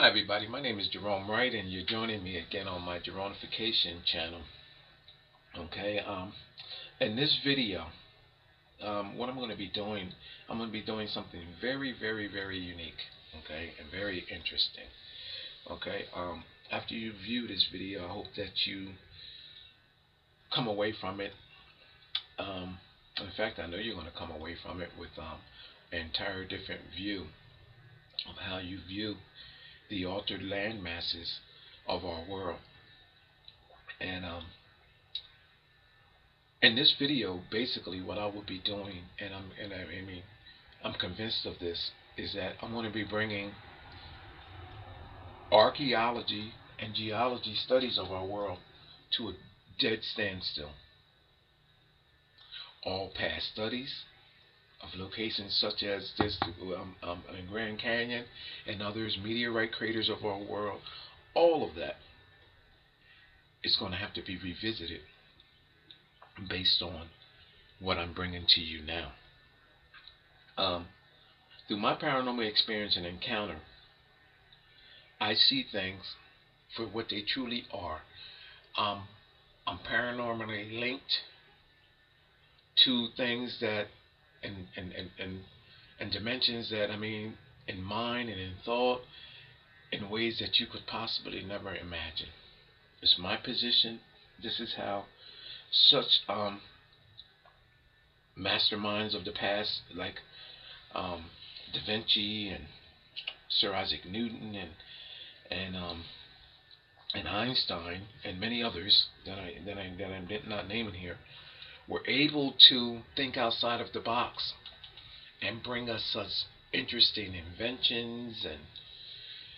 Hi everybody, my name is Jerome Wright and you're joining me again on my Jeronification channel. Okay, in this video, what I'm going to be doing, I'm going to be doing something very unique, okay, and very interesting. Okay, after you view this video, I hope that you come away from it. In fact, I know you're going to come away from it with an entire different view of how you view the altered land masses of our world. And in this video, basically, what I will be doing, I'm convinced of this, is that I'm going to be bringing archaeology and geology studies of our world to a dead standstill. All past studies of locations such as this in Grand Canyon and others, meteorite craters of our world, all of that is going to have to be revisited based on what I'm bringing to you now. Through my paranormal experience and encounter, I see things for what they truly are. I'm paranormally linked to things that and dimensions that, in mind and in thought, in ways that you could possibly never imagine. It's my position. This is how such masterminds of the past, like Da Vinci and Sir Isaac Newton and Einstein and many others that I'm not naming here, were able to think outside of the box and bring us such interesting inventions and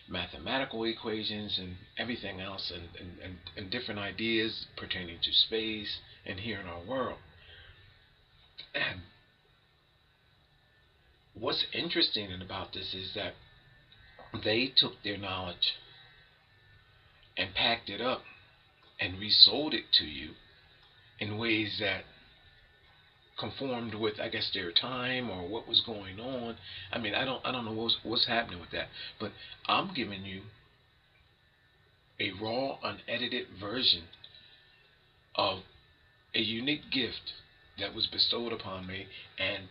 mathematical equations and everything else, and different ideas pertaining to space and here in our world. And what's interesting about this is that they took their knowledge and packed it up and resold it to you in ways that conformed with, I guess, their time or what was going on. I don't know what's happening with that, but I'm giving you a raw, unedited version of a unique gift that was bestowed upon me. And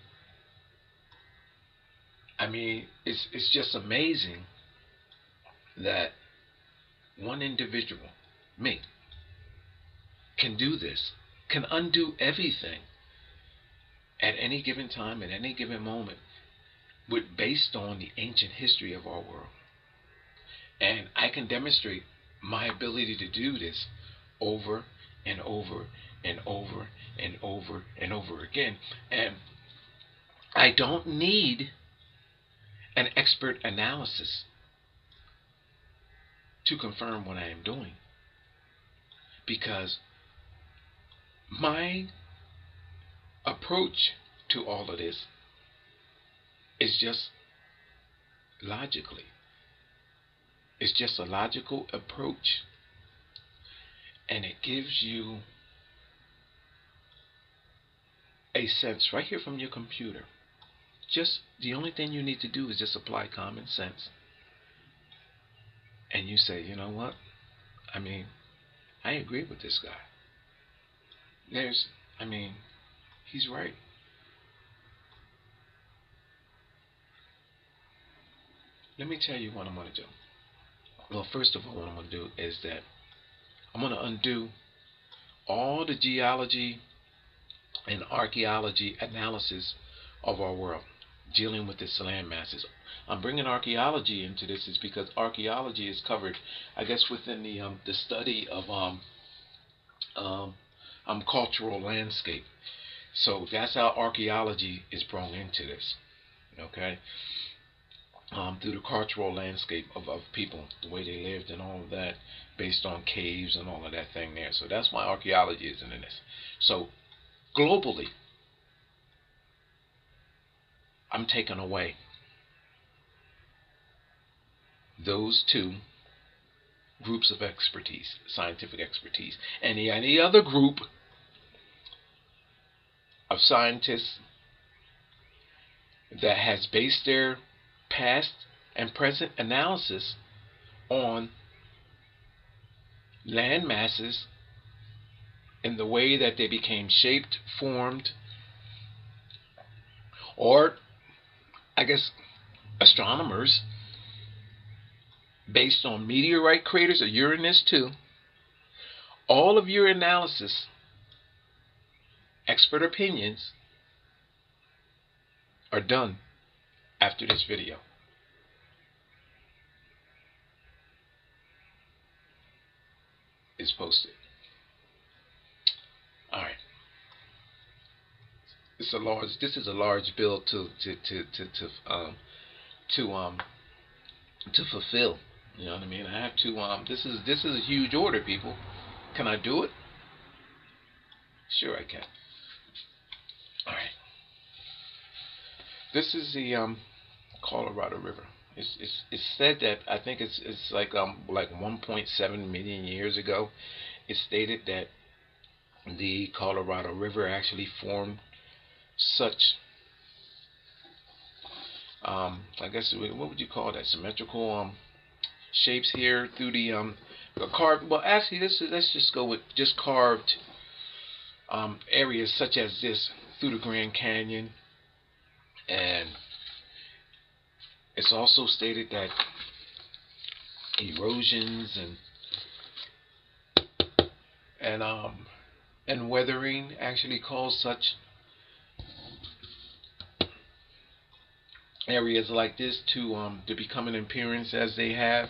it's just amazing that one individual, me, can do this, can undo everything at any given time, at any given moment, based on the ancient history of our world. And I can demonstrate my ability to do this over and over and over and over and over again. And I don't need an expert analysis to confirm what I am doing, because my approach to all of this is just logically. It's just a logical approach, and it gives you a sense right here from your computer. Just the only thing you need to do is just apply common sense, and you say, you know what? I agree with this guy. He's right. Let me tell you what I'm going to do. Well, first of all, what I'm going to do is that I'm going to undo all the geology and archaeology analysis of our world dealing with its land masses. I'm bringing archaeology into this is because archaeology is covered, I guess, within the study of cultural landscape. So that's how archaeology is brought into this. Okay, through the cultural landscape of people, the way they lived and all of that, based on caves and all of that thing there. So that's why archaeology is in this. So globally, I'm taking away those two groups of expertise, scientific expertise, and any other group of scientists that has based their past and present analysis on land masses in the way that they became shaped, formed, or I guess astronomers, based on meteorite craters of Uranus too. All of your analysis, expert opinions, are done after this video. Is posted. All right. This is a large bill to fulfill. You know what I mean? I have to this is a huge order, people. Can I do it? Sure I can. All right. This is the Colorado River. It's said that I think it's like 1.7 million years ago. It's stated that the Colorado River actually formed such I guess what would you call that, symmetrical shapes here through the carved. Well, actually, let's just go with just carved areas such as this through the Grand Canyon, and it's also stated that erosions and weathering actually caused such areas like this to become an appearance as they have.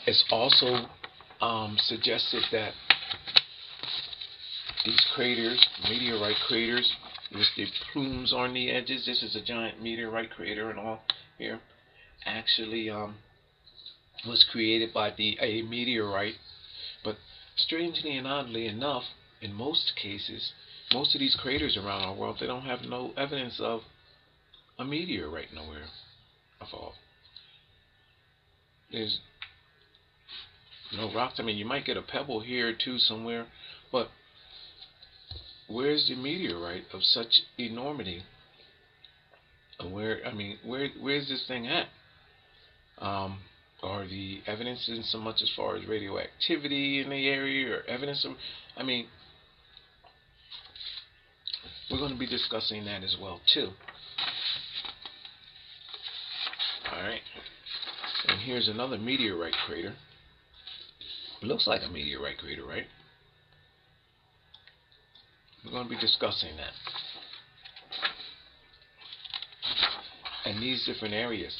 It's also suggested that these craters, meteorite craters, with the plumes on the edges, this is a giant meteorite crater and all here, actually was created by a meteorite. But strangely and oddly enough, in most cases, most of these craters around our world, they don't have no evidence of a meteorite nowhere of all. There's no rocks. I mean, you might get a pebble here or two somewhere, but where's the meteorite of such enormity? Where's this thing at? Are the evidence in so much as far as radioactivity in the area, or evidence of, we're going to be discussing that as well too. Alright. And here's another meteorite crater. It looks like a meteorite crater, right? We're going to be discussing that. And these different areas.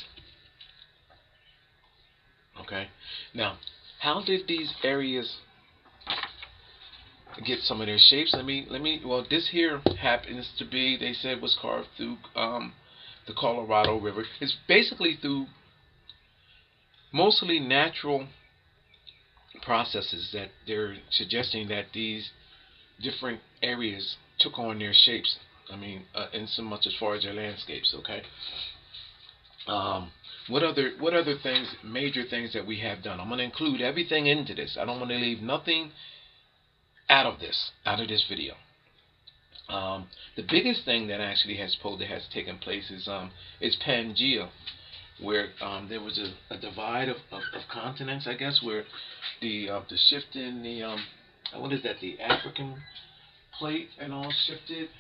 Okay. Now, how did these areas get some of their shapes? Well, this here happens to be, they said, was carved through the Colorado River. It's basically through mostly natural processes that they're suggesting that these different areas took on their shapes. In so much as far as their landscapes. Okay. What other things, major things that we have done? I'm going to include everything into this. I don't want to leave nothing out of this video. The biggest thing that actually has taken place is Pangea, where there was a divide of continents, I guess, where the shift in the what is that, the African plate and all shifted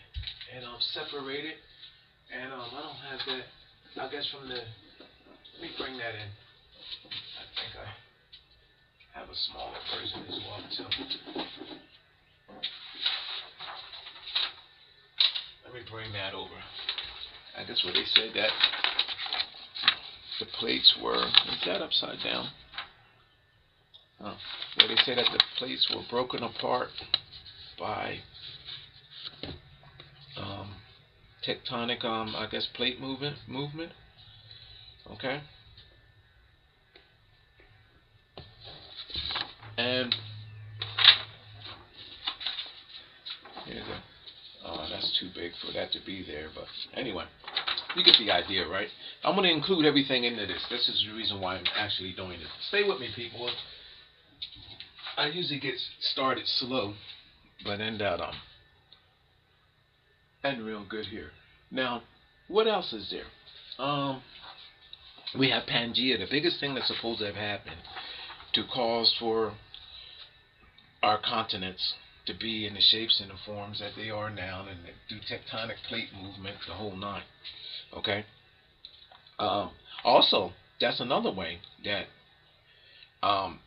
and separated, and I don't have that. I guess from the, let me bring that in. I think I have a smaller version as well too. Let me bring that over. I guess where they said that the plates were, is that upside down? Oh, where they said that the plates were broken apart by tectonic, I guess, plate movement. Okay. And here's that's too big for that to be there, but anyway, you get the idea, right? I'm going to include everything into this. This is the reason why I'm actually doing it. Stay with me, people. I usually get started slow, but end real good here. Now, what else is there? We have Pangea, the biggest thing that's supposed to have happened to cause for our continents to be in the shapes and the forms that they are now, and do tectonic plate movement, the whole nine. Okay. Also, that's another way that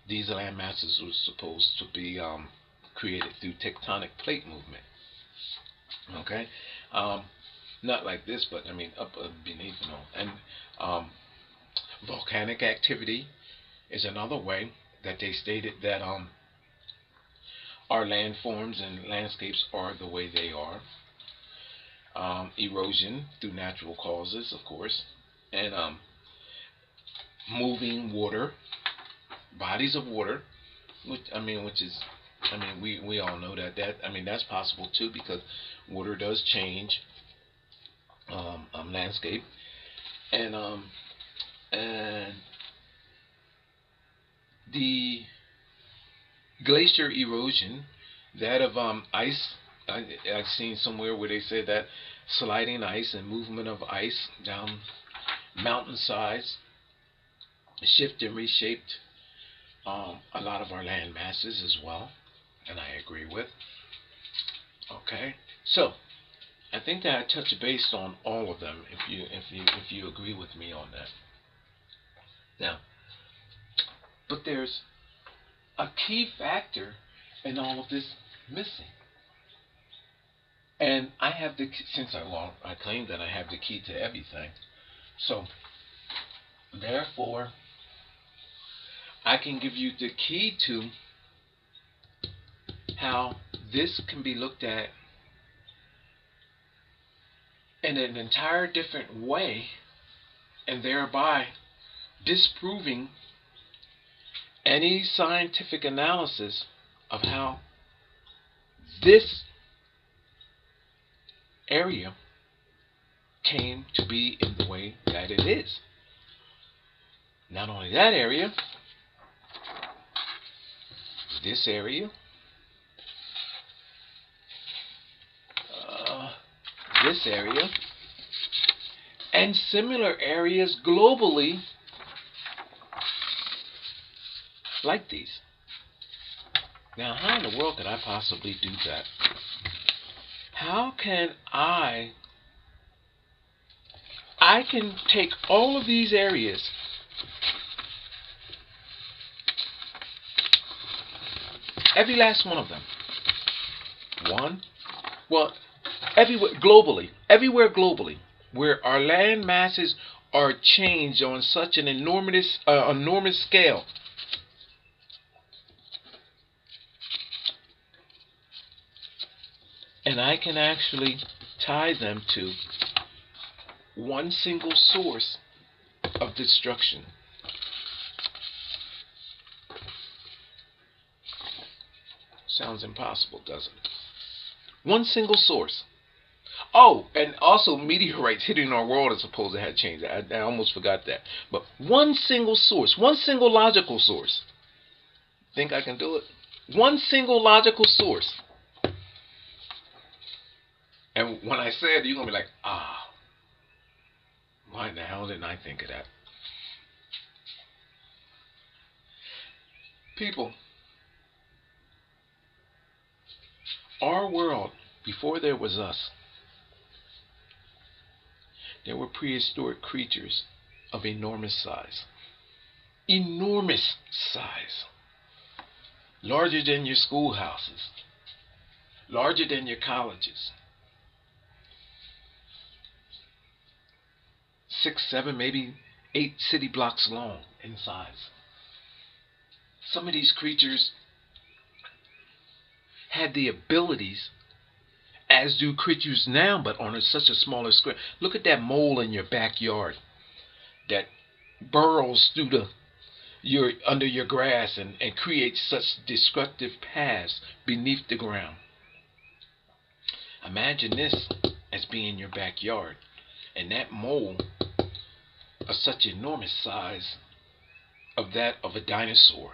these land masses were supposed to be created, through tectonic plate movement. Okay. Not like this, but I mean up beneath, you know. And volcanic activity is another way that they stated that our landforms and landscapes are the way they are. Erosion through natural causes, of course, and moving water, bodies of water, which is, we all know that that's possible too, because water does change landscape, and the glacier erosion, that of ice. I've seen somewhere where they said that sliding ice and movement of ice down mountainsides shift and reshaped a lot of our land masses as well, and I agree with. Okay, so I think that I touched base on all of them. If you agree with me on that. Now, but there's a key factor in all of this missing. And I have I claim that I have the key to everything. So, therefore, I can give you the key to how this can be looked at in an entire different way, and thereby disproving any scientific analysis of how this area came to be in the way that it is. Not only that area, this area, this area, and similar areas globally like these. Now, how in the world could I possibly do that? How can I can take all of these areas every last one of them. Everywhere globally, where our land masses are changed on such an enormous scale. And I can actually tie them to one single source of destruction. Sounds impossible, doesn't it? One single source. Oh, and also meteorites hitting our world is supposed to have changed. I almost forgot that. But one single source, one single logical source. Think I can do it? One single logical source. And when I say it, you're going to be like, why in the hell didn't I think of that? People, our world, before there was us, there were prehistoric creatures of enormous size. Enormous size. Larger than your schoolhouses. Larger than your colleges. 6, 7, maybe 8 city blocks long in size. Some of these creatures had the abilities, as do creatures now, but on such a smaller scale. Look at that mole in your backyard that burrows through under your grass and creates such destructive paths beneath the ground. Imagine this as being your backyard, and that mole of such enormous size of that of a dinosaur.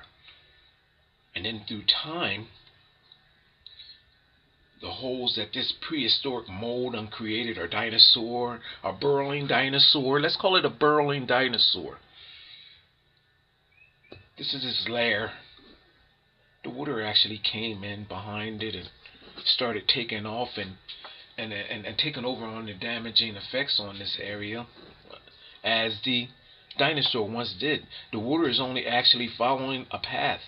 And then through time, the holes that this prehistoric mold uncreated or dinosaur, a burrowing dinosaur, let's call it a burrowing dinosaur. This is its lair. The water actually came in behind it and started taking off and taking over on the damaging effects on this area as the dinosaur once did. The water is only actually following a path,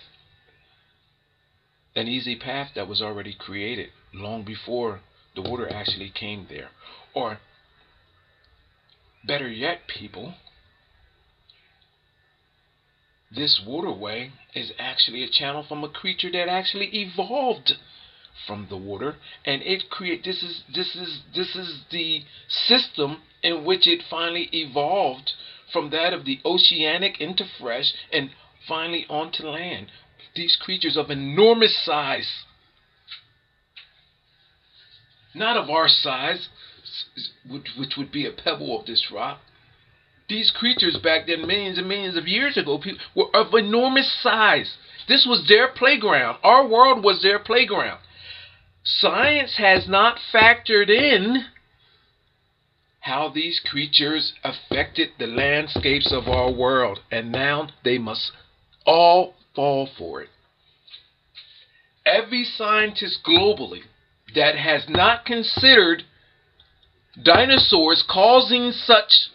an easy path that was already created long before the water actually came there. Or better yet, people, this waterway is actually a channel from a creature that actually evolved from the water, and it this is the system in which it finally evolved from that of the oceanic into fresh and finally onto land. These creatures of enormous size, not of our size, which would be a pebble of this rock. These creatures back then, millions and millions of years ago, were of enormous size. This was their playground. Our world was their playground. Science has not factored in how these creatures affected the landscapes of our world, and now they must all fall for it. Every scientist globally that has not considered dinosaurs causing such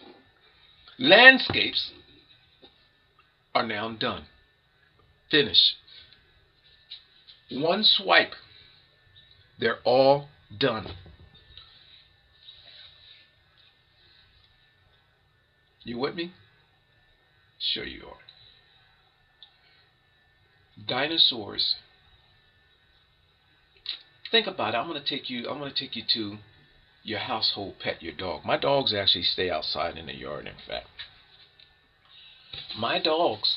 landscapes are now done. Finish. One swipe. They're all done. You with me? Sure you are. Dinosaurs. Think about it. I'm going to take you to your household pet, your dog. My dogs actually stay outside in the yard, in fact. My dogs,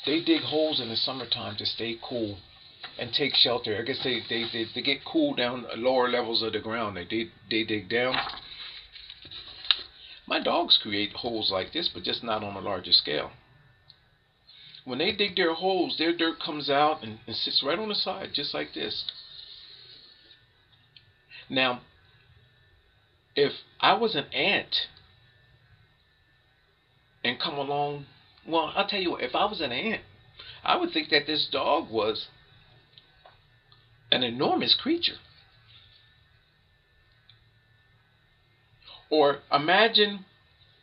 they dig holes in the summertime to stay cool and take shelter. I guess they get cool down lower levels of the ground. They dig down. My dogs create holes like this, but just not on a larger scale. When they dig their holes, their dirt comes out and sits right on the side, just like this. Now, if I was an ant and come along, well, I'll tell you what, if I was an ant, I would think that this dog was an enormous creature. Or imagine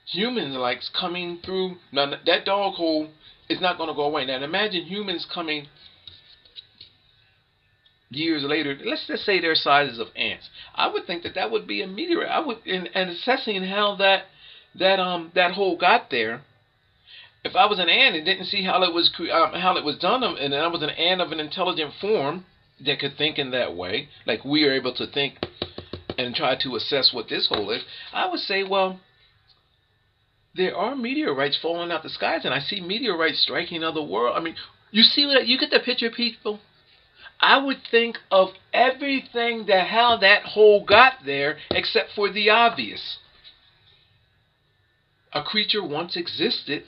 humans like coming through. Now that dog hole is not going to go away. Now imagine humans coming years later. Let's just say their sizes of ants. I would think that that would be a meteorite. I would, and assessing how that hole got there. If I was an ant and didn't see how it was done, and I was an ant of an intelligent form that could think in that way, like we are able to think and try to assess what this hole is, I would say, well, there are meteorites falling out the skies, and I see meteorites striking other worlds. I mean, you see what you get the picture, people? I would think of everything how that hole got there, except for the obvious. A creature once existed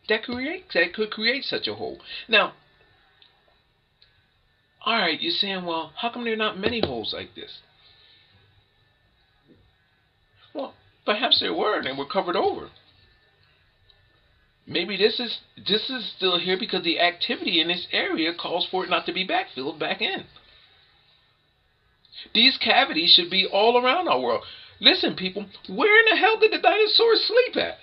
that could create such a hole. Now, all right, you're saying, well, how come there are not many holes like this? Well, perhaps there were, and they were covered over. Maybe this is still here because the activity in this area calls for it not to be backfilled back in. These cavities should be all around our world. Listen, people, where in the hell did the dinosaurs sleep at?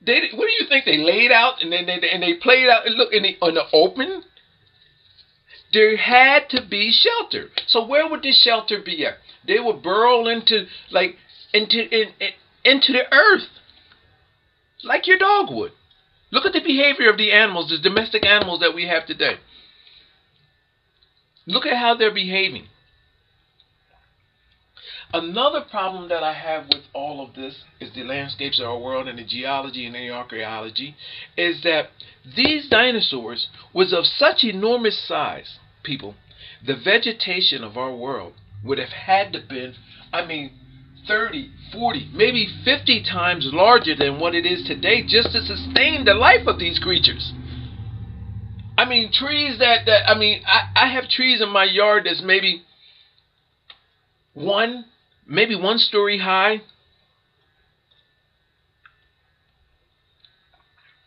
What do you think? They laid out and they played out and look in the open? There had to be shelter. So where would this shelter be at? They would burrow into the earth, like your dog would. Look at the behavior of the animals, the domestic animals that we have today. Look at how they're behaving. Another problem that I have with all of this is the landscapes of our world and the geology and the archaeology is that these dinosaurs was of such enormous size, people. The vegetation of our world would have had to been, 30, 40, maybe 50 times larger than what it is today just to sustain the life of these creatures. I mean, trees that I mean, I have trees in my yard that's maybe one story high,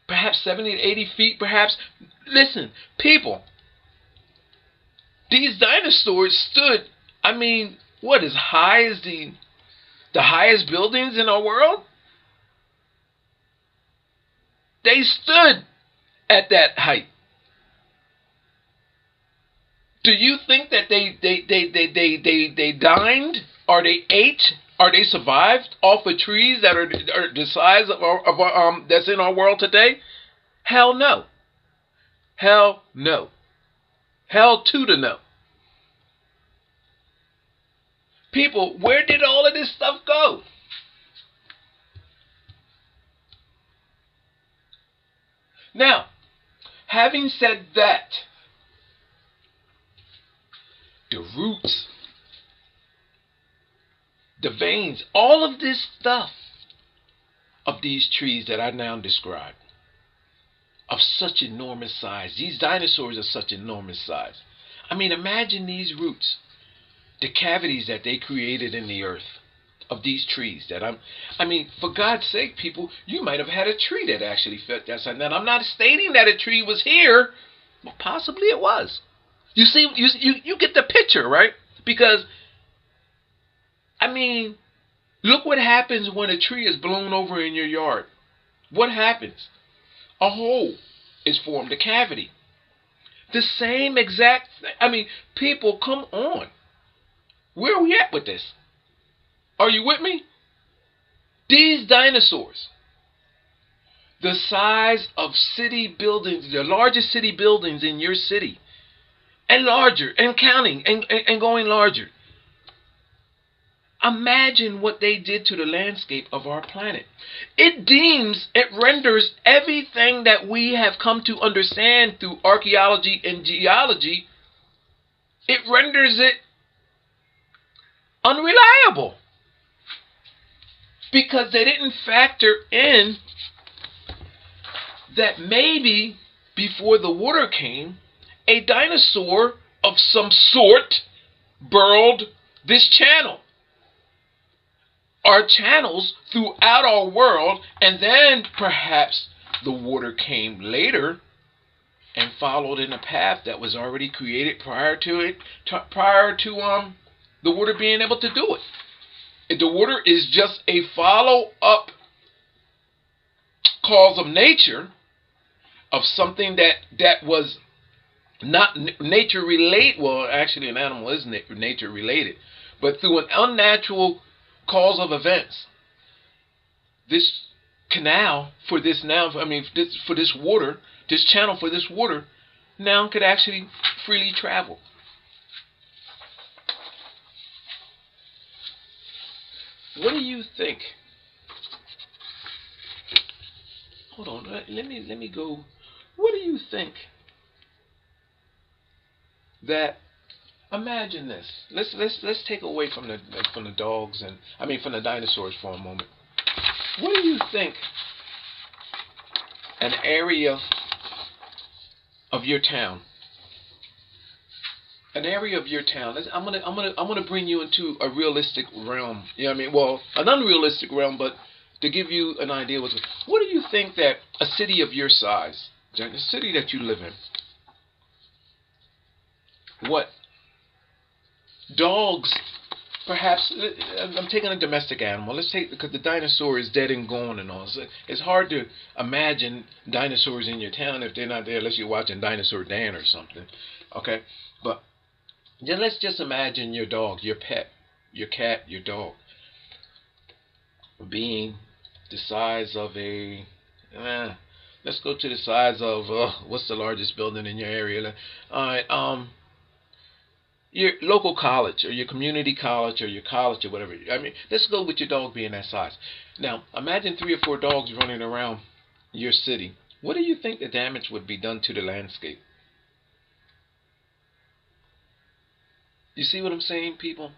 perhaps 70 to 80 feet, perhaps. Listen, people, these dinosaurs stood, I mean, what, as high as the highest buildings in our world? They stood at that height. Do you think that they dined, or they ate, or they survived off of trees that are the size of our that's in our world today? Hell no. Hell no. Hell to the no. People, where did all of this stuff go? Now, having said that, the roots, the veins, all of this stuff of these trees that I now describe, of such enormous size. These dinosaurs are such enormous size. I mean, imagine these roots, the cavities that they created in the earth of these trees. I mean, for God's sake, people, you might have had a tree that actually fit that size. Now, I'm not stating that a tree was here, but possibly it was. You see, you get the picture, right? Because, I mean, look what happens when a tree is blown over in your yard. What happens? A hole is formed, a cavity. The same exact, I mean, people, come on. Where are we at with this? Are you with me? These dinosaurs, the size of city buildings, the largest city buildings in your city, and larger, and counting, and going larger. Imagine what they did to the landscape of our planet. It renders everything that we have come to understand through archaeology and geology, it renders it unreliable. Because they didn't factor in that maybe before the water came, a dinosaur of some sort burrowed this channel. Our channels throughout our world, and then perhaps the water came later and followed in a path that was already created prior to the water being able to do it. The water is just a follow-up cause of nature of something that was not nature related. Well, actually, an animal is nature related, but through an unnatural cause of events, this canal for this for this water, this channel for this water, now could actually freely travel. What do you think? Hold on, let me go. What do you think that? Imagine this. Let's take away from the dogs and from the dinosaurs for a moment. What do you think an area of your town? An area of your town. I'm gonna bring you into a realistic realm. You know what I mean? Well, an unrealistic realm, but to give you an idea. What do you think that a city of your size, the city that you live in, what dogs, perhaps, I'm taking a domestic animal. Let's take, because the dinosaur is dead and gone and all. So it's hard to imagine dinosaurs in your town if they're not there, unless you're watching Dinosaur Dan or something. Okay? But then let's just imagine your dog, your pet, your cat, your dog, being the size of a, let's go to the size of, what's the largest building in your area? Alright, your local college or your community college or your college or whatever. Let's go with your dog being that size. Now, imagine 3 or 4 dogs running around your city. What do you think the damage would be done to the landscape? You see what I'm saying, people?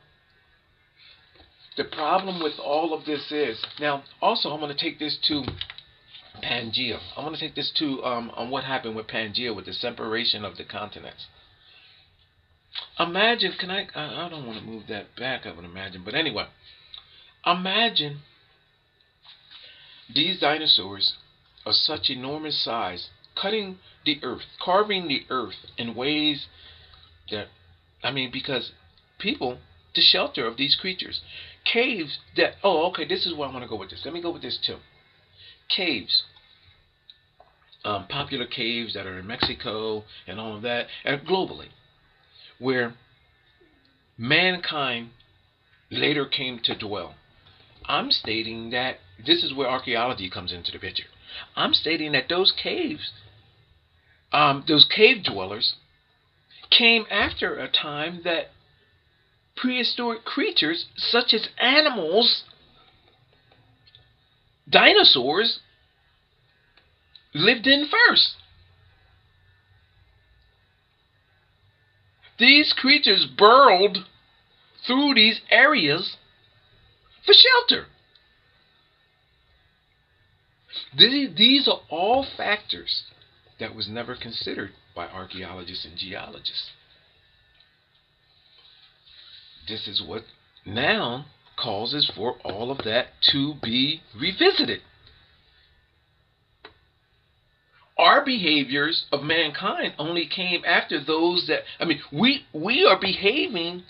The problem with all of this is, now, also I'm going to take this to Pangea. I want to take this to on what happened with Pangea with the separation of the continents. Imagine, can I don't want to move that back, I would imagine. But anyway, imagine these dinosaurs of such enormous size cutting the earth, carving the earth in ways that, I mean, because people, the shelter of these creatures, caves that, oh, okay, this is where I want to go with this. Let me go with this too. Caves. Popular caves that are in Mexico and all of that, and globally, where mankind later came to dwell. I'm stating that this is where archaeology comes into the picture. I'm stating that those caves, those cave dwellers, came after a time that prehistoric creatures such as animals, dinosaurs, lived in first. These creatures burrowed through these areas for shelter. These are all factors that was never considered by archaeologists and geologists. This is what now causes for all of that to be revisited. Our behaviors of mankind only came after those that, I mean, we are behaving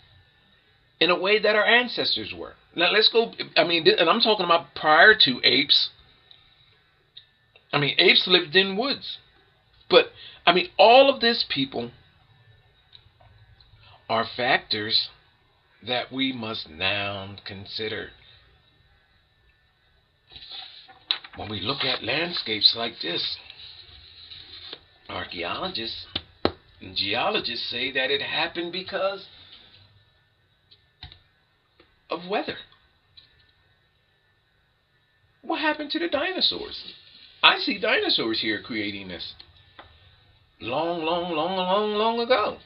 in a way that our ancestors were. Now let's go, I mean, and I'm talking about prior to apes. I mean, apes lived in woods. But, I mean, all of this, people, are factors that we must now consider. When we look at landscapes like this, archaeologists and geologists say that it happened because of weather. What happened to the dinosaurs? I see dinosaurs here creating this. Long ago.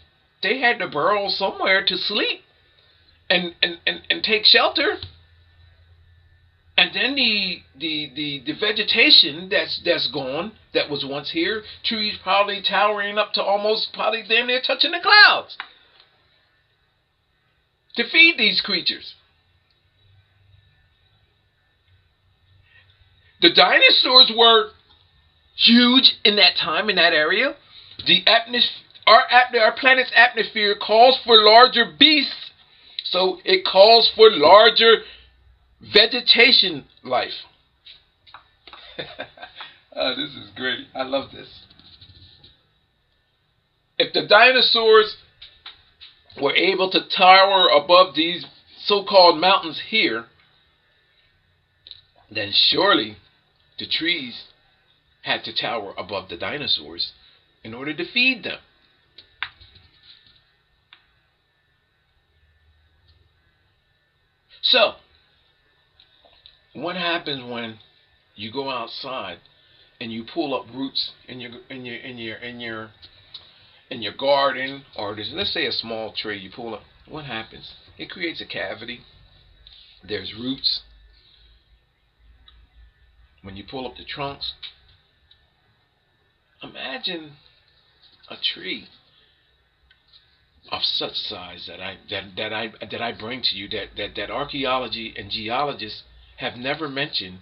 They had to burrow somewhere to sleep and take shelter. And then the vegetation that's gone, that was once here, trees probably towering up to almost probably damn near touching the clouds, to feed these creatures. The dinosaurs were huge in that time, in that area. The our planet's atmosphere calls for larger beasts, so it calls for larger vegetation life. Oh, this is great. I love this. If the dinosaurs were able to tower above these so-called mountains here, then surely the trees had to tower above the dinosaurs in order to feed them. So, what happens when you go outside and you pull up roots in your garden, or let's say a small tree you pull up? What happens? It creates a cavity. There's roots. When you pull up the trunks, imagine a tree of such size that I bring to you, that archaeology and geologists have never mentioned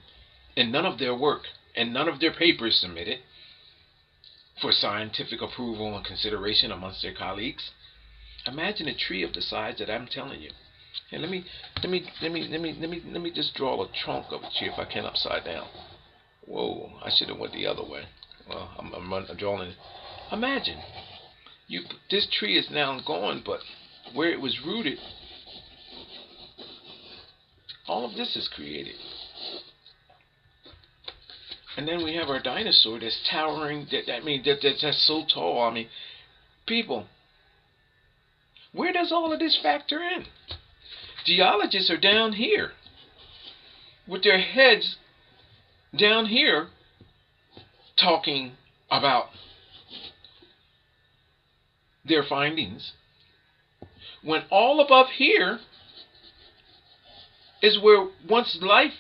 in none of their work and none of their papers submitted for scientific approval and consideration amongst their colleagues. Imagine a tree of the size that I'm telling you. And let me just draw a trunk of a tree, if I can, upside down. Whoa, I should have went the other way. Well, I'm drawing. Imagine this tree is now gone, but where it was rooted, all of this is created. And then we have our dinosaur that's towering. That's so tall. I mean, people, where does all of this factor in? Geologists are down here with their heads down here talking about their findings, when all above here is where life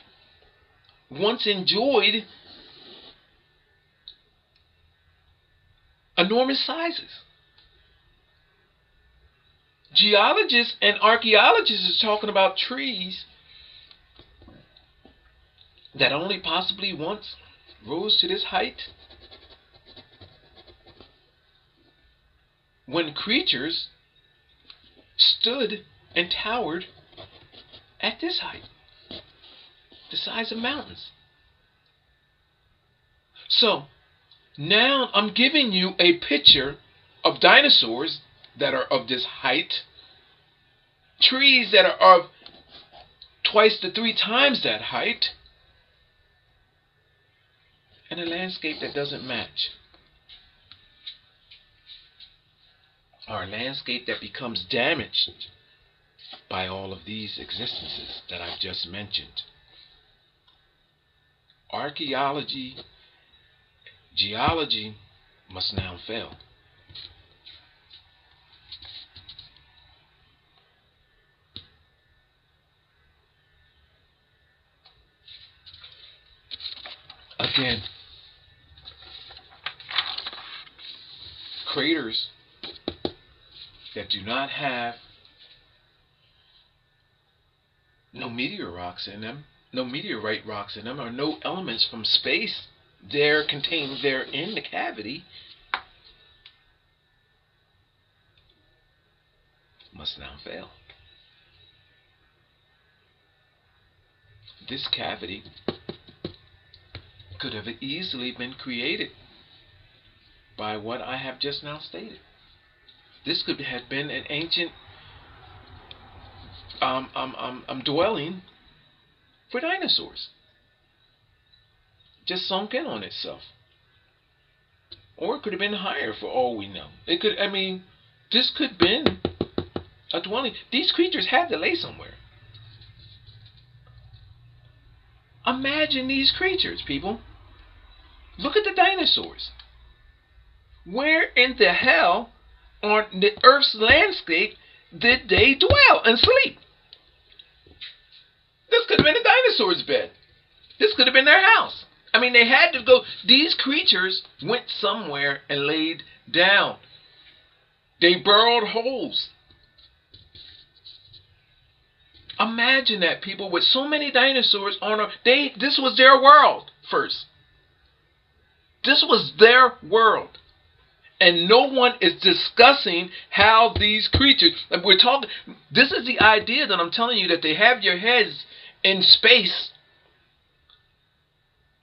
once enjoyed enormous sizes. Geologists and archaeologists is talking about trees that only possibly once rose to this height, when creatures stood and towered at this height, the size of mountains. So now I'm giving you a picture of dinosaurs that are of this height, trees that are of twice to 3 times that height, and a landscape that doesn't match. Or a landscape that becomes damaged by all of these existences that I've just mentioned. Archaeology, geology must now fail. Again, craters that do not have no meteorite rocks in them, or no elements from space there contained there in the cavity, must now fail. This cavity could have easily been created by what I have just now stated. This could have been an ancient dwelling for dinosaurs, just sunk in on itself. Or it could have been higher for all we know. It could, this could have been a dwelling. These creatures had to lay somewhere. Imagine these creatures, people. Look at the dinosaurs. Where in the hell on the Earth's landscape did they dwell and sleep? This could have been a dinosaur's bed. This could have been their house. They had to go. These creatures went somewhere and laid down. They burrowed holes. Imagine that, people, with so many dinosaurs on Earth. This was their world first. This was their world. And no one is discussing how these creatures, this is the idea that I'm telling you, that they have your heads in space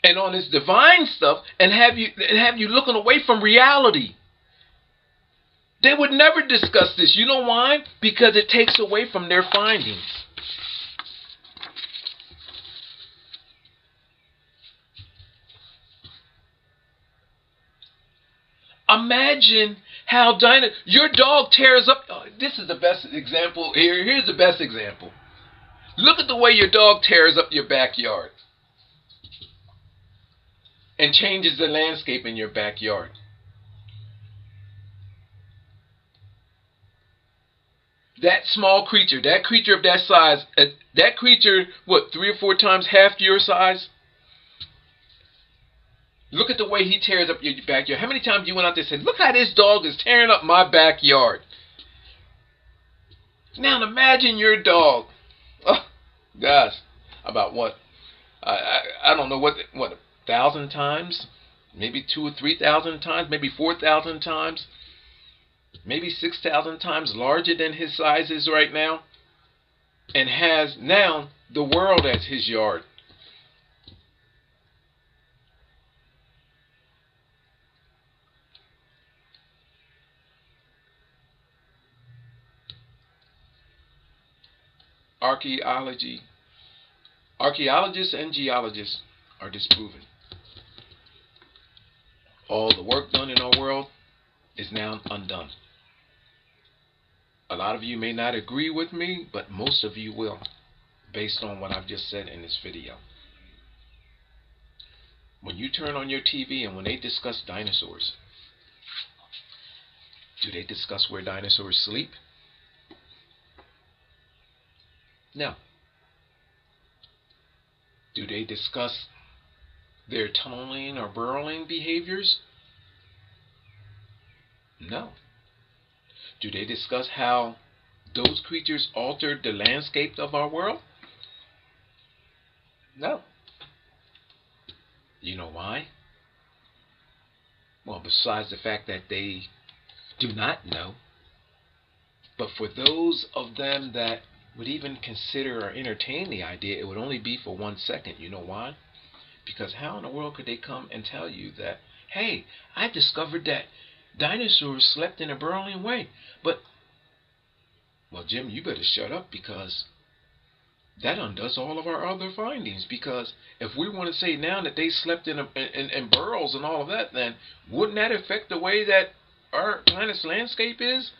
and on this divine stuff, and have you looking away from reality. They would never discuss this. You know why? Because it takes away from their findings. Imagine how your dog tears up. Oh, this is the best example here. Here's the best example. Look at the way your dog tears up your backyard and changes the landscape in your backyard. That small creature, that creature of that size, that creature, what, 3 or 4 times half your size? Look at the way he tears up your backyard. How many times you went out there and said, look how this dog is tearing up my backyard? Now imagine your dog. Oh, gosh. About what? I don't know what 1,000 times? Maybe 2,000 or 3,000 times? Maybe 4,000 times? Maybe 6,000 times larger than his size is right now? And has now the world as his yard. Archaeology. Archaeologists and geologists are disproven. All the work done in our world is now undone. A lot of you may not agree with me, but most of you will, based on what I've just said in this video. When you turn on your TV and when they discuss dinosaurs, do they discuss where dinosaurs sleep? No. Do they discuss their tunneling or burrowing behaviors? No. Do they discuss how those creatures altered the landscape of our world? No. You know why? Well, besides the fact that they do not know, but for those of them that would even consider or entertain the idea, it would only be for 1 second. You know why? Because how in the world could they come and tell you that, hey, I discovered that dinosaurs slept in a burrowing way? But, well, Jim, you better shut up, because that undoes all of our other findings. Because if we want to say now that they slept in burrows and all of that, then wouldn't that affect the way that our planet's landscape is?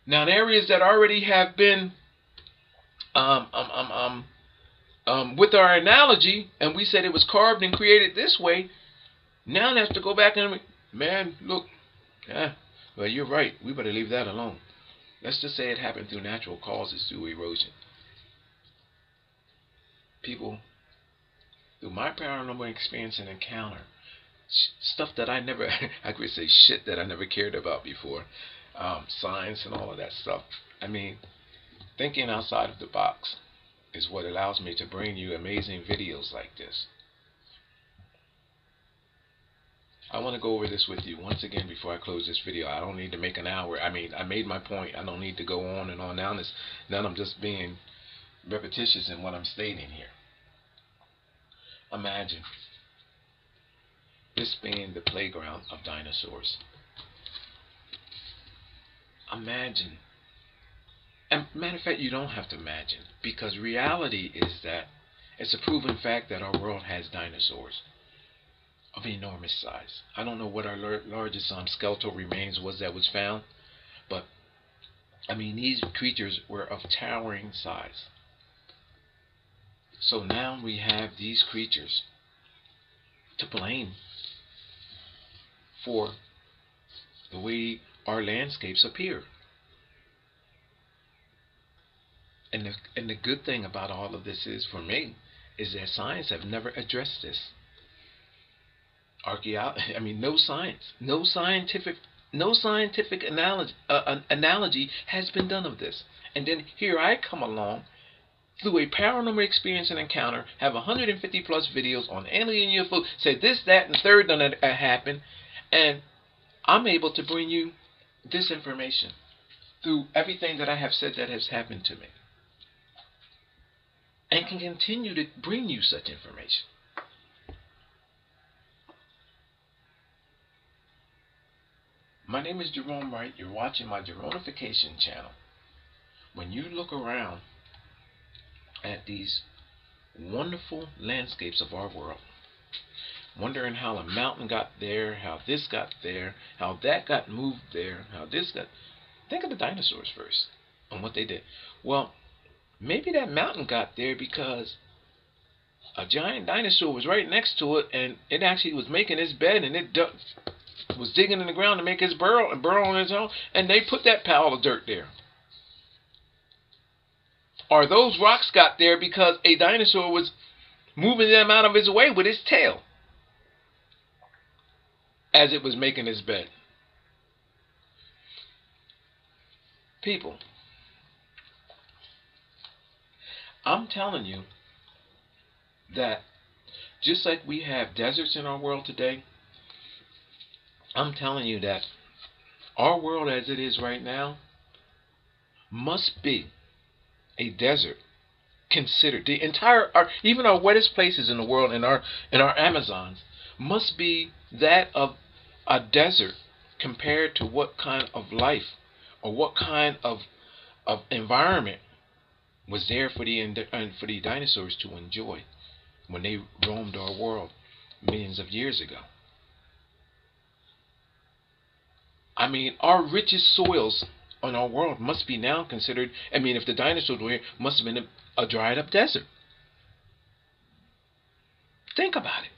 Now, in areas that already have been with our analogy, and we said it was carved and created this way, now they have to go back and, man, look, well, you're right, we better leave that alone. Let's just say it happened through natural causes, through erosion. People, through my paranormal experience and encounter, stuff that I never, I could say shit that I never cared about before, science and all of that stuff. I mean, thinking outside of the box is what allows me to bring you amazing videos like this. I want to go over this with you once again before I close this video. I don't need to make an hour. I mean, I made my point. I don't need to go on and on. Now I'm just being repetitious in what I'm stating here. Imagine this being the playground of dinosaurs. Imagine. And matter of fact, you don't have to imagine, because reality is that it's a proven fact that our world has dinosaurs of enormous size. I don't know what our largest skeletal remains was that was found, but I mean, these creatures were of towering size. So now we have these creatures to blame for the way our landscapes appear. And the good thing about all of this is, for me, is that science have never addressed this. Archeology, I mean, no scientific analogy has been done of this. And then here I come along through a paranormal experience and encounter, have 150 plus videos on alien UFO, said this, that, and third that happened, and I'm able to bring you this information through everything that I have said that has happened to me, and can continue to bring you such information. My name is Jerome Wright. You're watching my Jeronification channel. When you look around at these wonderful landscapes of our world, wondering how a mountain got there, how this got there, how that got moved there, how this got... Think of the dinosaurs first and what they did. Well, maybe that mountain got there because a giant dinosaur was right next to it, and it actually was making its bed, and it was digging in the ground to make its burrow on its own, and they put that pile of dirt there. Or those rocks got there because a dinosaur was moving them out of its way with its tail as it was making its bed. People, I'm telling you that just like we have deserts in our world today, I'm telling you that our world as it is right now must be a desert. Considered the entire, even our wettest places in the world, in our Amazons, must be that of a desert compared to what kind of life or what kind of environment was there for the dinosaurs to enjoy when they roamed our world millions of years ago. I mean, our richest soils on our world must be now considered, I mean, if the dinosaurs were here, must have been a dried up desert. Think about it.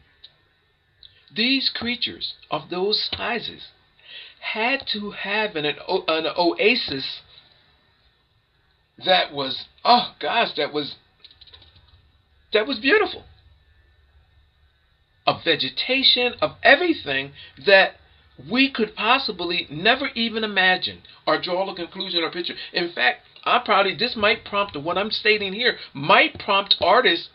These creatures of those sizes had to have an oasis that was, oh gosh, that was beautiful. Of vegetation, of everything that we could possibly never even imagine or draw a conclusion or picture. In fact, this might prompt, what I'm stating here might prompt artists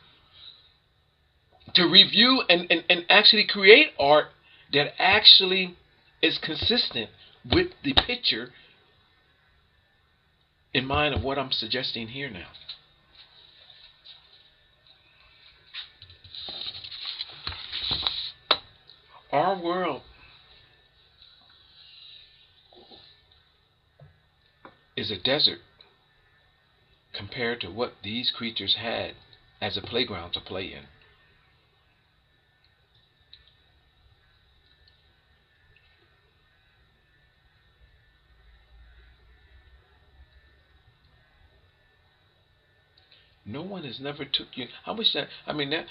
to review and actually create art that actually is consistent with the picture in mind of what I'm suggesting here now. Our world is a desert compared to what these creatures had as a playground to play in. No one has never took you. I wish that. I mean that.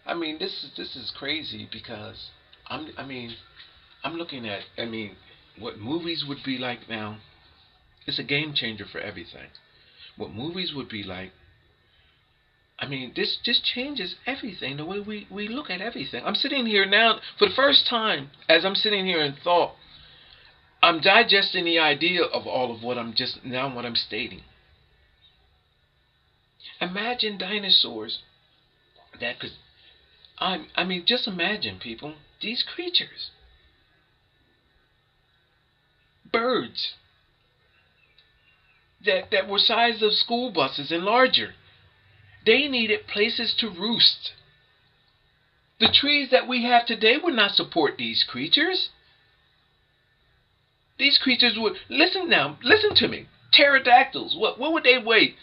I mean this is crazy because I'm looking at. I mean, what movies would be like now. It's a game changer for everything. What movies would be like. I mean, this just changes everything. The way we look at everything. I'm sitting here now for the first time. As I'm sitting here in thought, I'm digesting the idea of all of what I'm stating. Imagine dinosaurs that could, I mean, just imagine, people, these creatures. Birds that were size of school buses and larger. They needed places to roost. The trees that we have today would not support these creatures. These creatures would, listen to me. Pterodactyls, what would they weigh?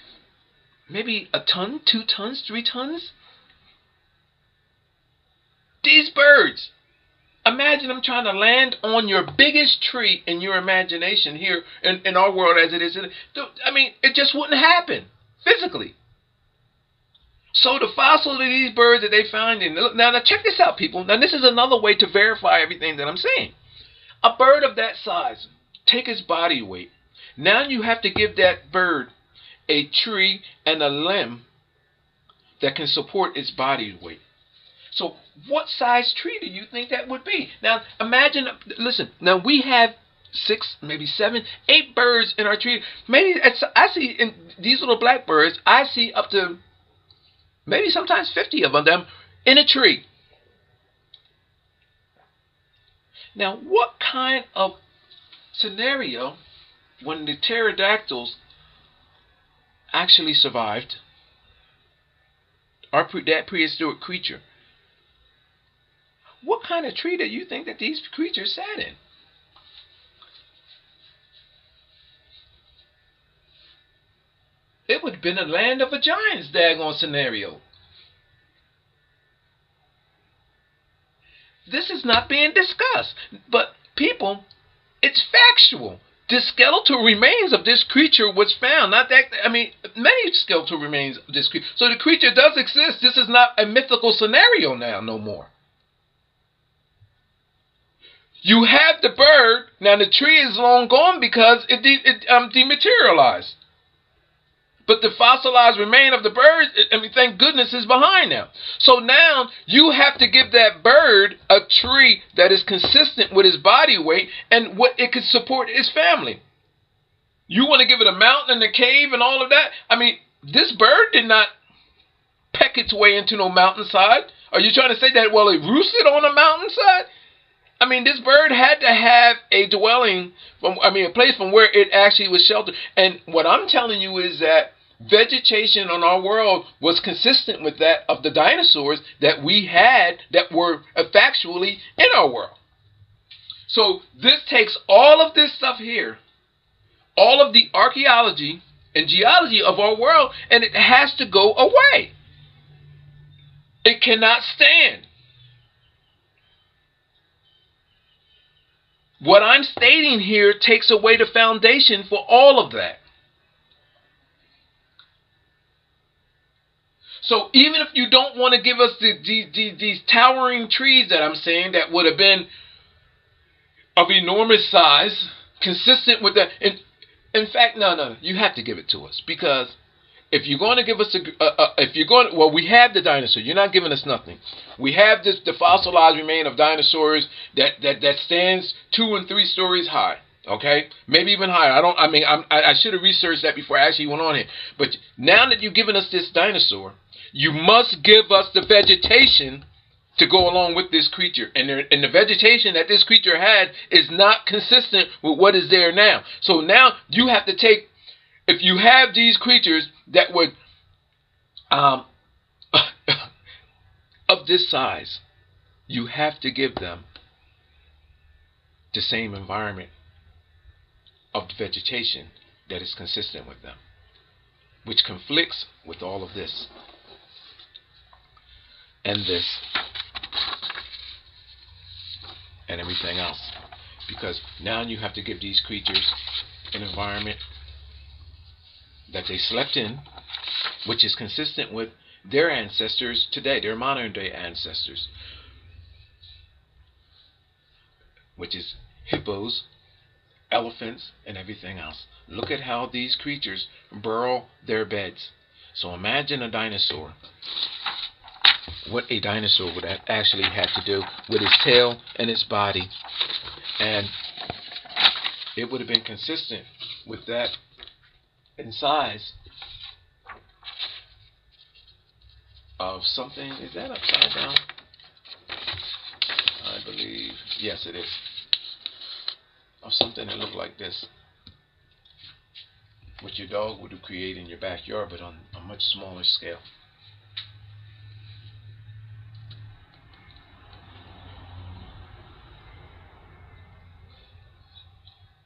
Maybe a ton, 2 tons, 3 tons? These birds. Imagine them trying to land on your biggest tree in your imagination here in our world as it is. I mean, it just wouldn't happen physically. So the fossils of these birds that they find now check this out, people. Now this is another way to verify everything that I'm saying. A bird of that size, take its body weight. Now you have to give that bird a tree and a limb that can support its body weight. So what size tree do you think that would be? Now imagine, listen, now we have 6, maybe 7, 8 birds in our tree. Maybe I see in these little blackbirds, I see up to maybe sometimes 50 of them in a tree. Now what kind of scenario when the pterodactyls actually survived, that prehistoric creature, what kind of tree do you think that these creatures sat in? It would have been a land of a giants daggone scenario. This is not being discussed, but people, it's factual. The skeletal remains of this creature was found. Not that, I mean, many skeletal remains of this creature. So the creature does exist. This is not a mythical scenario now, no more. You have the bird. Now the tree is long gone because it dematerialized. But the fossilized remain of the bird, I mean, thank goodness, is behind now. So now you have to give that bird a tree that is consistent with his body weight and what it could support his family. You want to give it a mountain and a cave and all of that? I mean, this bird did not peck its way into no mountainside. Are you trying to say that, well, it roosted on a mountainside? I mean, this bird had to have a dwelling, a place from where it actually was sheltered. And what I'm telling you is that vegetation on our world was consistent with that of the dinosaurs that we had that were factually in our world. So this takes all of this stuff here, all of the archaeology and geology of our world, and it has to go away. It cannot stand. What I'm stating here takes away the foundation for all of that. So even if you don't want to give us these towering trees that I'm saying that would have been of enormous size, consistent with that. In fact, no, you have to give it to us because if you're going to give us if you're going, well, we have the dinosaur. You're not giving us nothing. We have the fossilized remain of dinosaurs that stands 2 and 3 stories high. Okay, maybe even higher. I should have researched that before I actually went on here. But now that you've given us this dinosaur, you must give us the vegetation to go along with this creature. And the vegetation that this creature had is not consistent with what is there now. So now you have to take, if you have these creatures that would of this size, you have to give them the same environment of the vegetation that is consistent with them, which conflicts with all of this and this and everything else. Because now you have to give these creatures an environment that they slept in, which is consistent with their ancestors today, their modern day ancestors, which is hippos, elephants, and everything else. Look at how these creatures burrow their beds. So imagine a dinosaur. What a dinosaur would actually have to do with its tail and its body. And it would have been consistent with that in size of something. Is that upside down? I believe, yes it is. Of something that looked like this, which your dog would create in your backyard, but on a much smaller scale.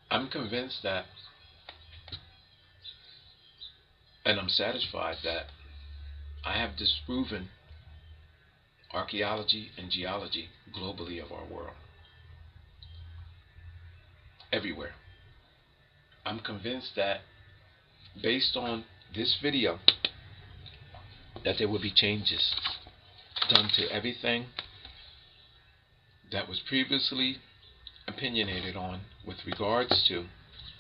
I'm convinced that, and I'm satisfied that I have disproven archaeology and geology globally of our world. Everywhere. I'm convinced that based on this video that there will be changes done to everything that was previously opinionated on with regards to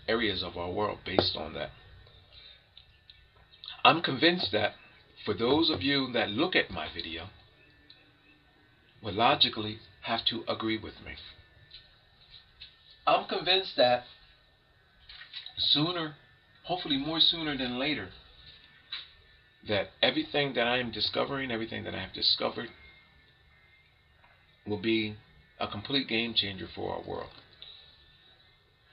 areas of our world based on that. I'm convinced that for those of you that look at my video will logically have to agree with me. I'm convinced that sooner, hopefully more sooner than later, that everything that I am discovering, everything that I have discovered, will be a complete game changer for our world.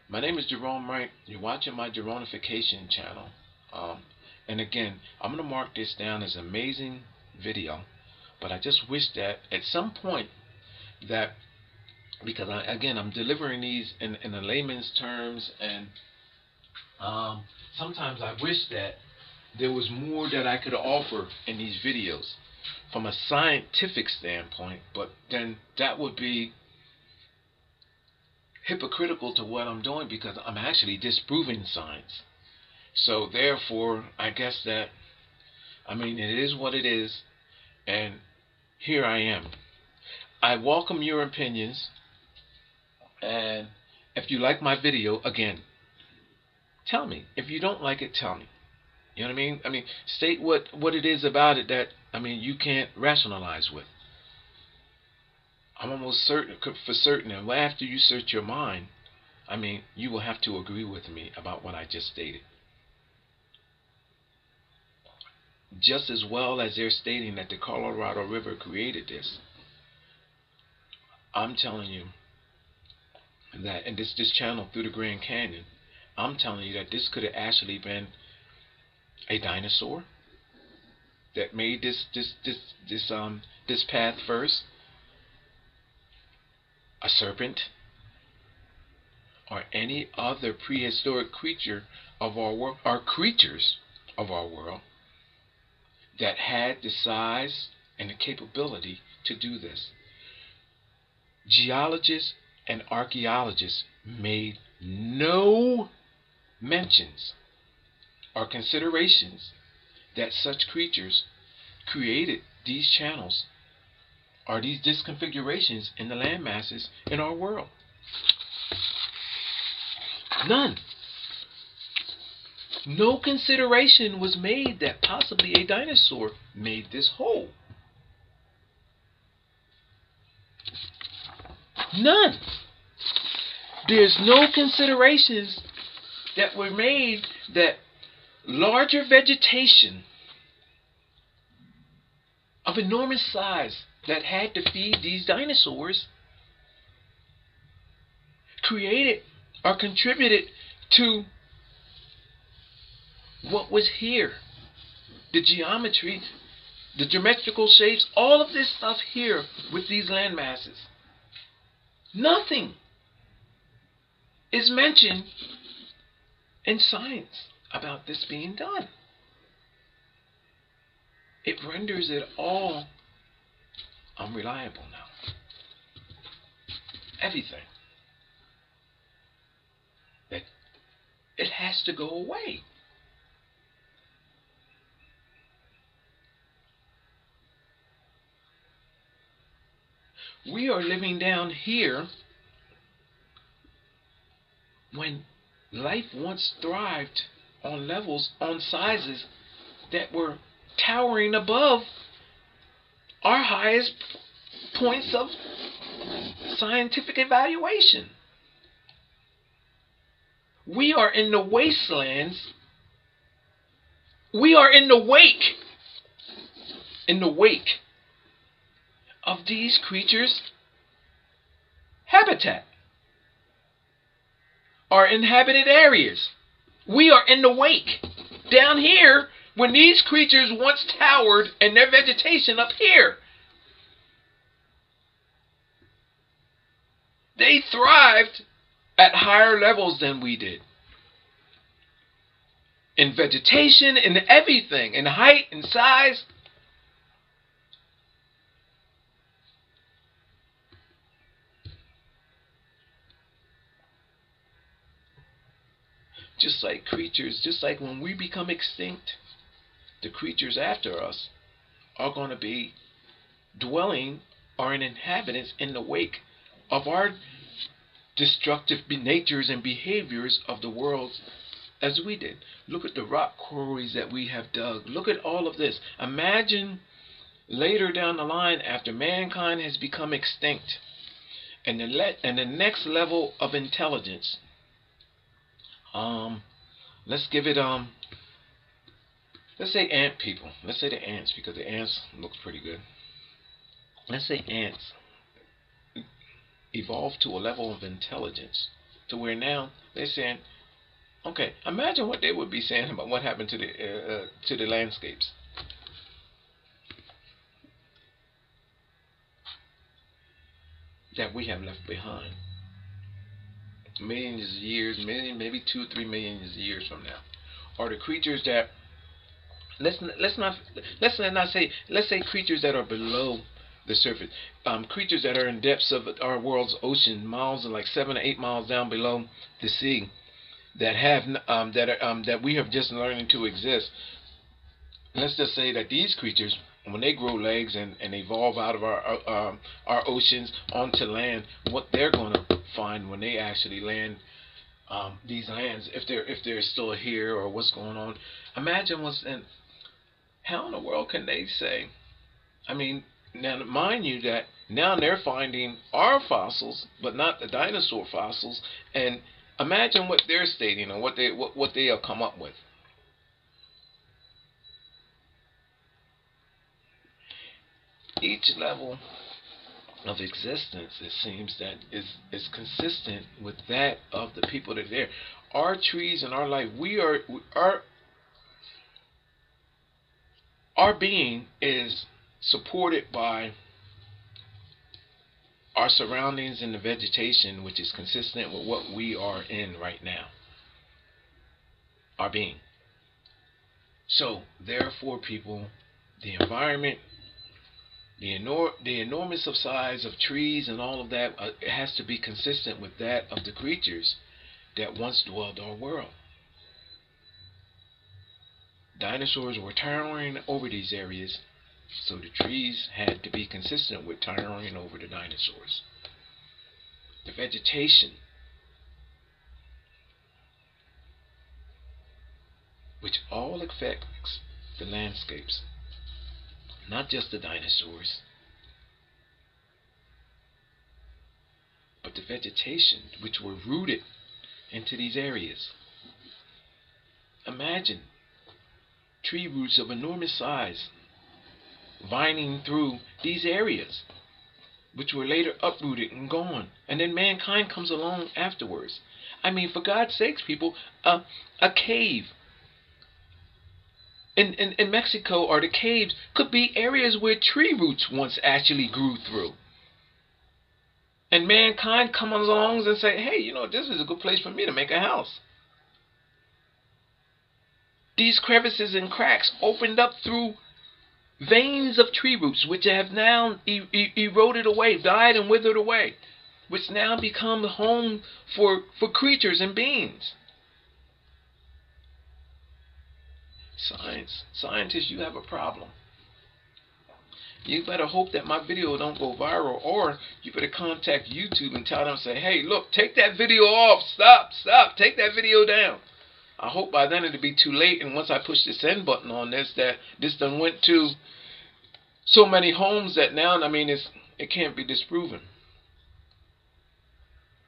My name is Jerome Wright. You're watching my Jeronification channel. And again, I'm going to mark this down as an amazing video, but I just wish that at some point that, because I'm delivering these in a layman's terms, and sometimes I wish that there was more that I could offer in these videos from a scientific standpoint, but then that would be hypocritical to what I'm doing, because I'm actually disproving science. So therefore, I guess that, it is what it is, and here I am. I welcome your opinions. And if you like my video, again, tell me. If you don't like it, tell me. You know what I mean? State what it is about it that, you can't rationalize with. I'm almost certain, for certain, and after you search your mind, you will have to agree with me about what I just stated. Just as well as they're stating that the Colorado River created this, I'm telling you that, and this channel through the Grand Canyon, I'm telling you that this could have actually been a dinosaur that made this path first, a serpent, or any other prehistoric creature of our world, or creatures of our world, that had the size and the capability to do this. Geologists and archaeologists made no mentions or considerations that such creatures created these channels or these disconfigurations in the land masses in our world. None. No consideration was made that possibly a dinosaur made this hole. None. There's no considerations that were made that larger vegetation of enormous size that had to feed these dinosaurs created or contributed to what was here. The geometry, the geometrical shapes, all of this stuff here with these land masses. Nothing is mentioned in science about this being done. It renders it all unreliable now. Everything. It has to go away. We are living down here when life once thrived on levels, on sizes that were towering above our highest points of scientific evaluation. We are in the wastelands. We are in the wake of these creatures' habitat, our inhabited areas. We are in the wake. Down here, when these creatures once towered and their vegetation up here, they thrived at higher levels than we did. In vegetation, in everything, in height, in size. Just like creatures, just like when we become extinct, the creatures after us are going to be dwelling or an inhabitants in the wake of our destructive natures and behaviors of the world as we did. Look at the rock quarries that we have dug. Look at all of this. Imagine later down the line, after mankind has become extinct, and the next level of intelligence. Let's give it let's say ant people. Let's say the ants, because the ants looks pretty good. Let's say ants evolved to a level of intelligence to where now they're saying, okay, imagine what they would be saying about what happened to the landscapes. That we have left behind. Millions of years, maybe 2 or 3 million years from now, are the creatures that let's say creatures that are below the surface, creatures that are in depths of our world's ocean, miles, like 7 or 8 miles down below the sea, that have that we have just learning to exist. Let's just say that these creatures, when they grow legs and evolve out of our oceans onto land, what they're going to find when they actually land these lands, if they're still here or what's going on. Imagine what's in. How in the world can they say? I mean, now mind you that now they're finding our fossils, but not the dinosaur fossils, and imagine what they're stating or what they have come up with. Each level of existence, it seems, that is consistent with that of the people that are there. Our trees and our life, our being is supported by our surroundings and the vegetation, which is consistent with what we are in right now. Our being. So, therefore, people, the environment, the enormous of size of trees and all of that, it has to be consistent with that of the creatures that once dwelled our world. Dinosaurs were towering over these areas, so the trees had to be consistent with towering over the dinosaurs. The vegetation. which all affects the landscapes, not just the dinosaurs, but the vegetation which were rooted into these areas. Imagine tree roots of enormous size vining through these areas, which were later uprooted and gone, and then mankind comes along afterwards. I mean, for God's sakes, people, a cave in Mexico, or the caves, could be areas where tree roots once actually grew through. And mankind comes along and say, hey, you know, this is a good place for me to make a house. These crevices and cracks opened up through veins of tree roots, which have now eroded away, died and withered away, which now become home for creatures and beings. Scientists, you have a problem. You better hope that my video don't go viral, or you better contact YouTube and tell them, say, hey, look, take that video off, stop, take that video down. I hope by then it'll be too late, and once I push the send button on this, that this done went to so many homes that now, I mean, it can't be disproven.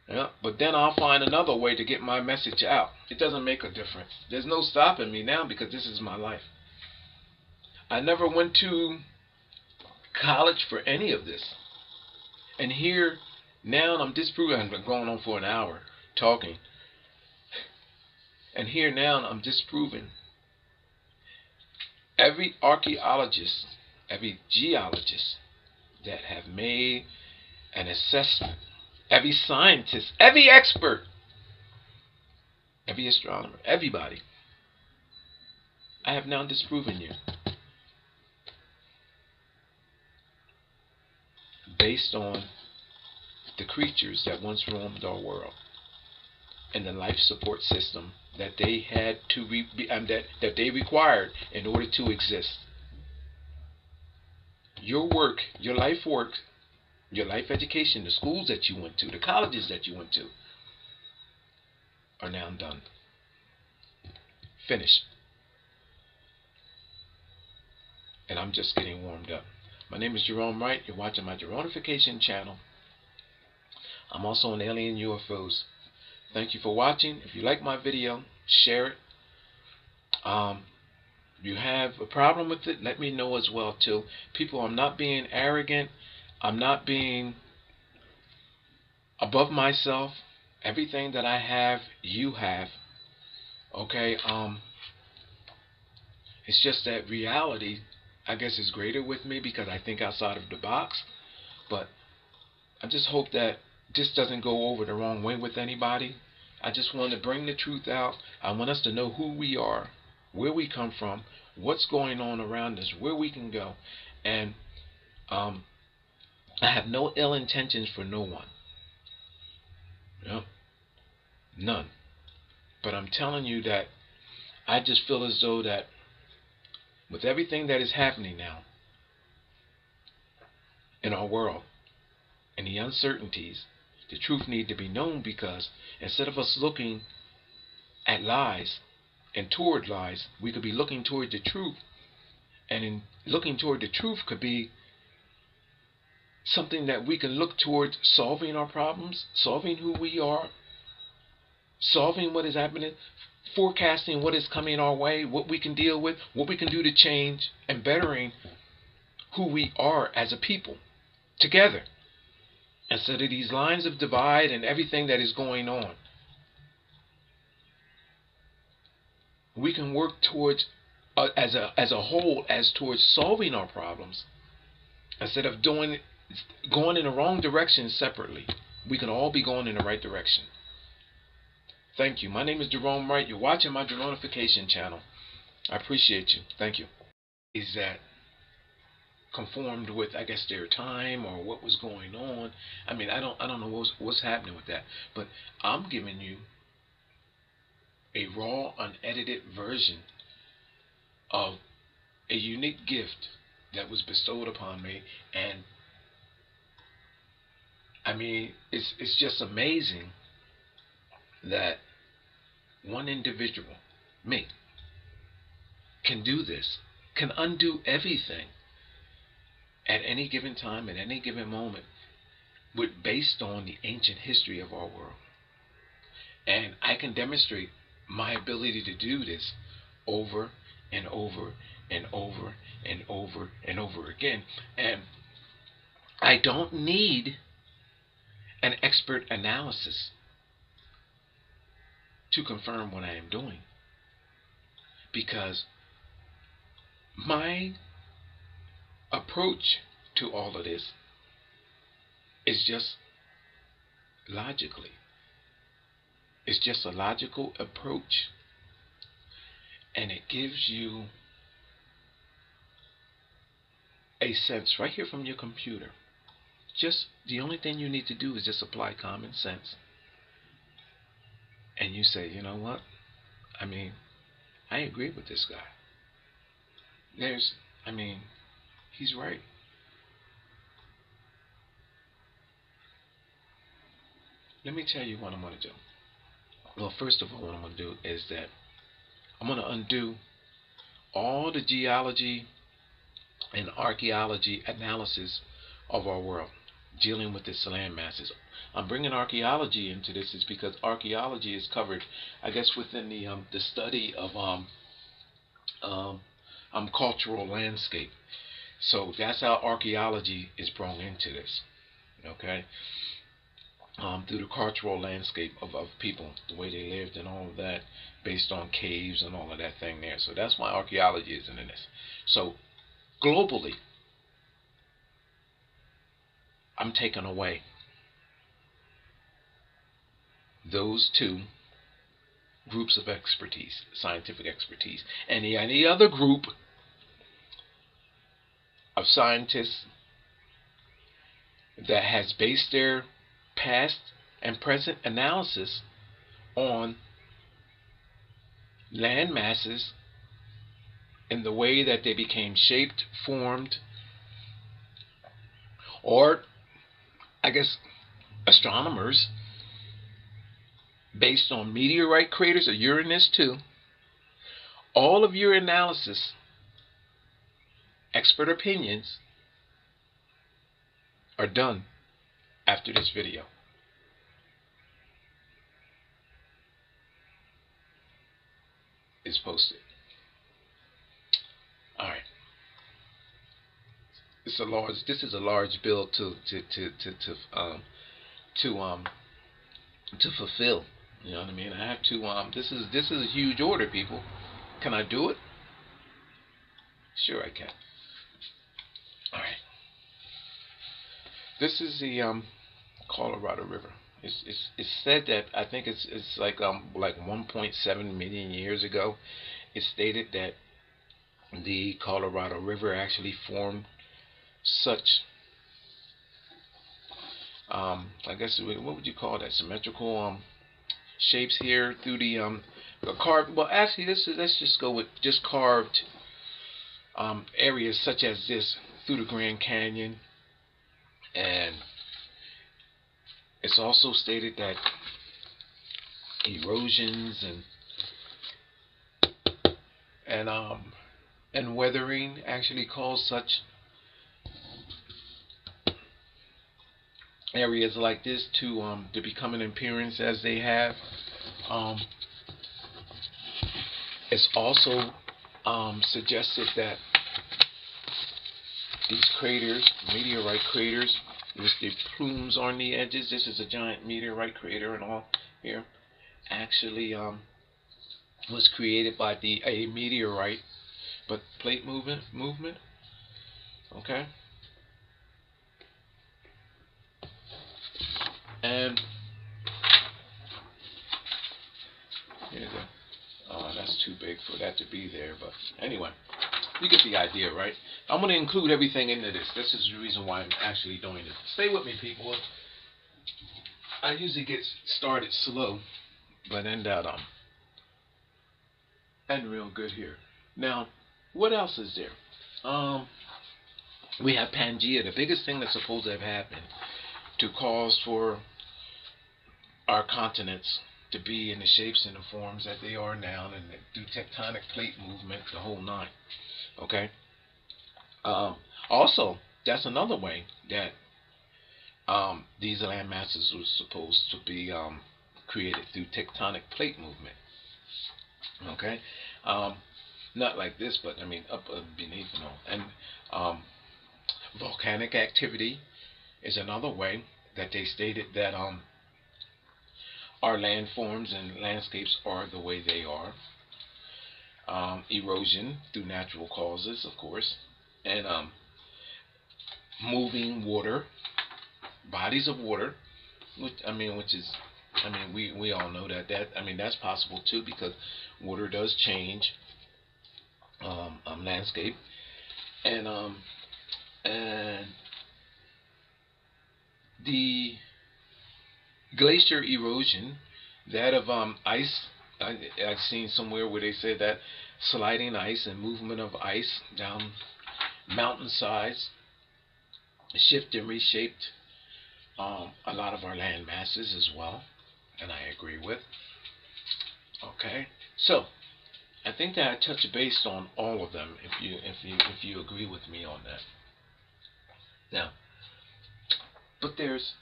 Yeah, but then I'll find another way to get my message out. It doesn't make a difference. There's no stopping me now, because this is my life. I never went to college for any of this. And here, now I'm disproven. I've been going on for an hour talking. And here now I'm disproven. Every archaeologist, every geologist that have made an assessment, every scientist, every expert, every astronomer, everybody, I have now disproven you. Based on the creatures that once roamed our world and the life support system that they had to that they required in order to exist. Your work, your life work, your life education, the schools that you went to, the colleges that you went to, are now done. Finished. And I'm just getting warmed up. My name is Jerome Wright. You're watching my Jeronification channel. I'm also on Alien UFOs. Thank you for watching. If you like my video, share it. If you have a problem with it, let me know as well too. People, I'm not being arrogant. I'm not being above myself. Everything that I have, you have. Okay? It's just that reality, I guess, is greater with me because I think outside of the box. But I just hope that this doesn't go over the wrong way with anybody. I just want to bring the truth out. I want us to know who we are, where we come from, what's going on around us, where we can go. And I have no ill intentions for no one. Yep. None. But I'm telling you that I just feel as though that with everything that is happening now in our world and the uncertainties, the truth needs to be known, because instead of us looking at lies and toward lies, we could be looking toward the truth. And in looking toward the truth could be something that we can look towards solving our problems, solving who we are, solving what is happening, forecasting what is coming our way, what we can deal with, what we can do to change, and bettering who we are as a people together, instead of these lines of divide and everything that is going on. We can work towards as a whole, as towards solving our problems, instead of going in the wrong direction separately. We can all be going in the right direction. Thank you. My name is Jerome Wright. You're watching my Jeronification channel. I appreciate you. Thank you. Is that conformed with, I guess, their time or what was going on? I mean, I don't know what's happening with that. But I'm giving you a raw, unedited version of a unique gift that was bestowed upon me. And I mean, it's just amazing that one individual, me, can do this, can undo everything at any given time, at any given moment, based on the ancient history of our world. And I can demonstrate my ability to do this over and over and over and over and over again. And I don't need an expert analysis to confirm what I am doing, because my approach to all of this is just logically. It's just a logical approach, and it gives you a sense right here from your computer. Just the only thing you need to do is just apply common sense, and you say, you know what? I mean, I agree with this guy. He's right. Let me tell you what I'm going to do. Well, first of all, what I'm going to do is that I'm going to undo all the geology and archaeology analysis of our world dealing with its land masses. I'm bringing archaeology into this is because archaeology is covered, I guess, within the study of cultural landscape. So that's how archaeology is brought into this. Okay. Through the cultural landscape of people, the way they lived and all of that, based on caves and all of that thing there. So that's why archaeology is in this. So globally, I'm taking away those two groups of expertise, scientific expertise, and any other group of scientists that has based their past and present analysis on land masses in the way that they became shaped, formed, or I guess astronomers based on meteorite craters of Uranus too. All of your analysis, expert opinions, are done after this video. Is posted. All right. This is a large bill to fulfill. You know what I mean? I have to this is a huge order, people. Can I do it? Sure I can. All right. This is the Colorado River. It's said that I think it's like 1.7 million years ago. It's stated that the Colorado River actually formed such I guess what would you call that, symmetrical shapes here through the carved. Well, actually, let's just go with just carved areas such as this through the Grand Canyon. And it's also stated that erosions and weathering actually caused such areas like this to become an appearance as they have. It's also suggested that these craters, meteorite craters, with the plumes on the edges, this is a giant meteorite crater and all here, actually was created by a meteorite, but plate movement. Okay. And here you go. Oh, that's too big for that to be there, but anyway, you get the idea, right? I'm going to include everything into this. This is the reason why I'm actually doing this. Stay with me, people. I usually get started slow, but end real good here. Now, what else is there? We have Pangea, the biggest thing that's supposed to have happened to cause for our continents to be in the shapes and the forms that they are now, and do tectonic plate movement, the whole nine. Okay. Also, that's another way that these land masses were supposed to be created, through tectonic plate movement. Okay. Not like this, but I mean up beneath, and volcanic activity is another way that they stated that our landforms and landscapes are the way they are. Erosion through natural causes, of course, and moving water, bodies of water, which is, we all know that that's possible too, because water does change landscape, and the glacier erosion, that of ice. I've seen somewhere where they said that sliding ice and movement of ice down mountainsides shift and reshaped a lot of our land masses as well, and I agree with. Okay, so I think that I touched base on all of them. If you agree with me on that. Now, but there's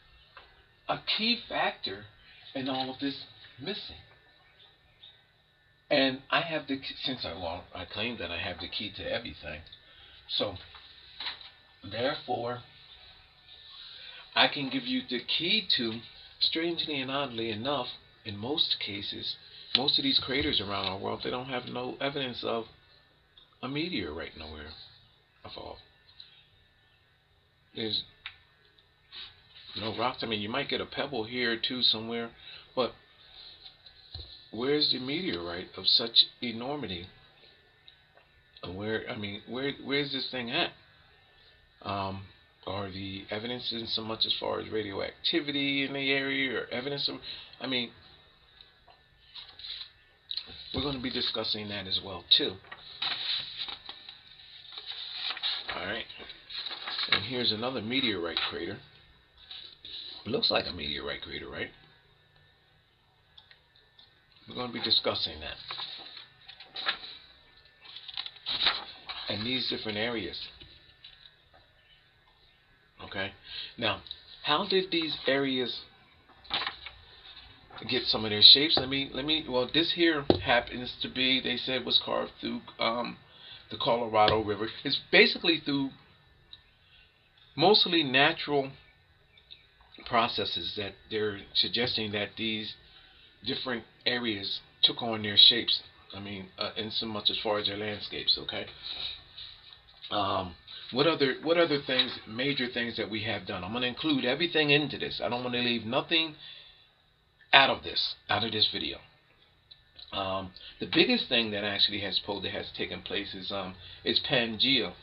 a key factor in all of this missing. And I have I claim that I have the key to everything. So, therefore, I can give you the key to, strangely and oddly enough, in most cases, most of these craters around our world, they don't have no evidence of a meteorite nowhere of all. There's no rocks. You might get a pebble here or two somewhere, but where's the meteorite of such enormity? Where's this thing at? Are the evidence in so much as far as radioactivity in the area, or evidence of, we're going to be discussing that as well too. Alright, and here's another meteorite crater. It looks like a meteorite crater, right? We're going to be discussing that. And these different areas. Okay. Now, how did these areas get some of their shapes? Well, this here happens to be, they said, was carved through the Colorado River. It's basically through mostly natural processes that they're suggesting that these different areas took on their shapes. In so much as far as their landscapes. Okay. What other things, major things that we have done? I'm going to include everything into this. I don't want to leave nothing out of this video. The biggest thing that actually has taken place is Pangea,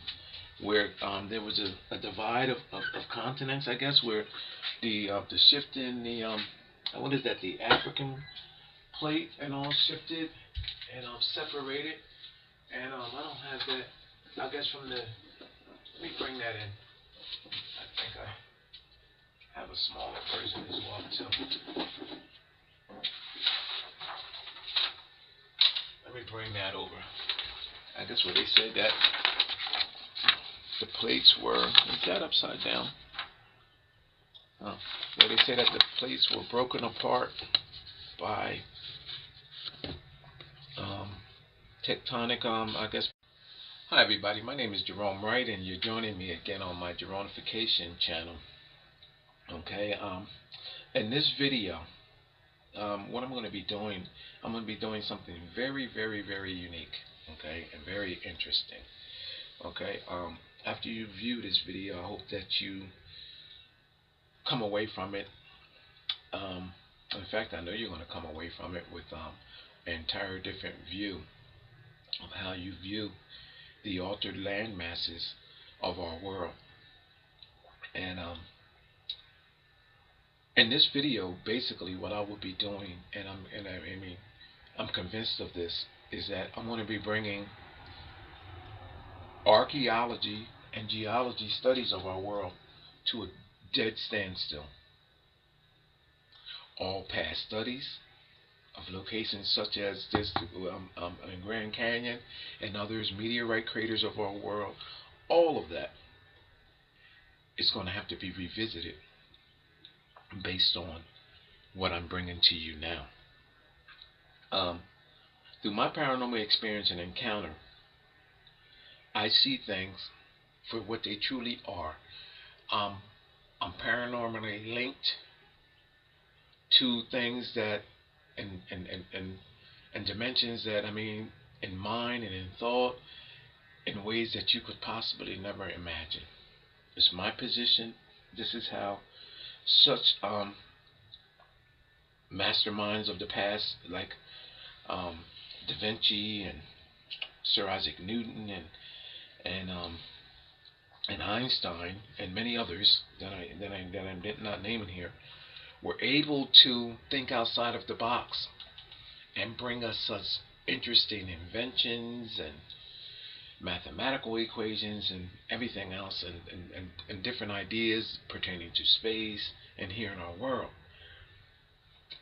where there was a divide of continents, I guess, where the shift in the the African plate and all shifted and separated, and I don't have that. I guess let me bring that in. I think I have a smaller version as well too. Let me bring that over. I guess where they said that the plates were, is that upside down? Oh, where they said that the plates were broken apart by tectonic, I guess. Hi everybody, my name is Jerome Wright, and you're joining me again on my Geronification channel. Okay, in this video, what I'm going to be doing, I'm going to be doing something very, very, very unique, okay, and very interesting. Okay, after you view this video, I hope that you come away from it. In fact, I know you're going to come away from it with an entire different view of how you view the altered land masses of our world. And in this video, basically what I will be doing, and I'm convinced of this, is that I'm going to be bringing archaeology and geology studies of our world to a dead standstill. All past studies, of locations such as this in Grand Canyon and others, meteorite craters of our world, all of that is going to have to be revisited based on what I'm bringing to you now. Through my paranormal experience and encounter, I see things for what they truly are. I'm paranormally linked to things that and dimensions that, I mean, in mind and in thought, in ways that you could possibly never imagine. It's my position. This is how such masterminds of the past, like Da Vinci and Sir Isaac Newton and Einstein and many others that I'm not naming here, were able to think outside of the box and bring us such interesting inventions and mathematical equations and everything else, and different ideas pertaining to space and here in our world.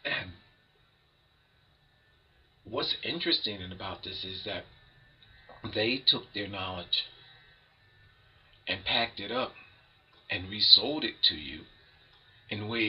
And what's interesting about this is that they took their knowledge and packed it up and resold it to you in ways